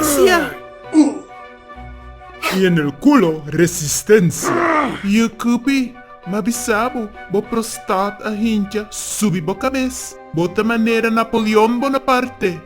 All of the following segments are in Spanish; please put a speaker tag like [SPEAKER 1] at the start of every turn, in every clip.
[SPEAKER 1] potencia.
[SPEAKER 2] Y en el culo, resistencia. Y Cupi, mabisabo, bo prostat a hincha, subi bo cabeça. Bota manera Napoleón Bonaparte.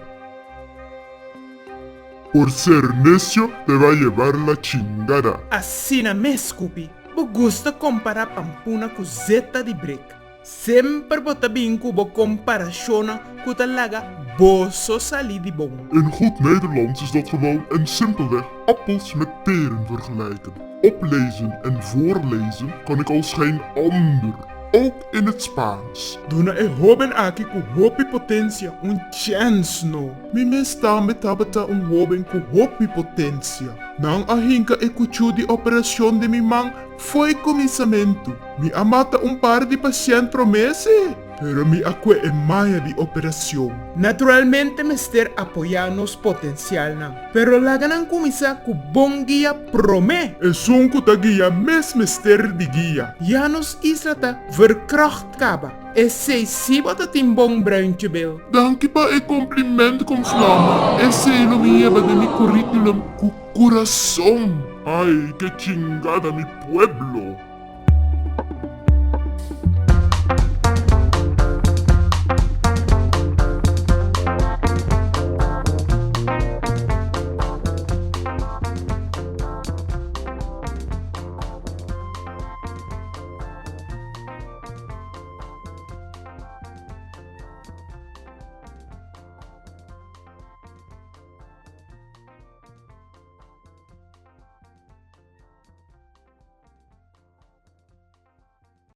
[SPEAKER 3] Por ser necio, te va a llevar la chingada.
[SPEAKER 1] Assim na mescupi, bo gusta comparar pampuna com zeta de brick. Sempre bota bem com bo comparaciona com talaga bosso sali de bom.
[SPEAKER 3] In goed Nederlands is dat gewoon en simpelweg appels met peren vergelijken. Oplezen en voorlezen kan ik als geen ander. Ook in het Spaans.
[SPEAKER 2] Duna e hoben aqui com hopi potência, chance no. Mi mesta me tabata hoben com hopi potência. Nang ahinka e kuchu di operação de mi mang foi começamento. Mi amata par de paciente promesse. Pero mi acque e maia de operação.
[SPEAKER 1] Naturalmente mister apoiar-nos potencial não. Pero laga não começar com bom guia promê.
[SPEAKER 2] E sunku ta guia mister de guia.
[SPEAKER 1] Ja nos islata verkracht kaba. E sei si bota tim bom bruintje bil.
[SPEAKER 3] Dank je pa e compliment com flama. Esse lo me lleva de mi currículum cu corazón. Ay, que chingada mi pueblo.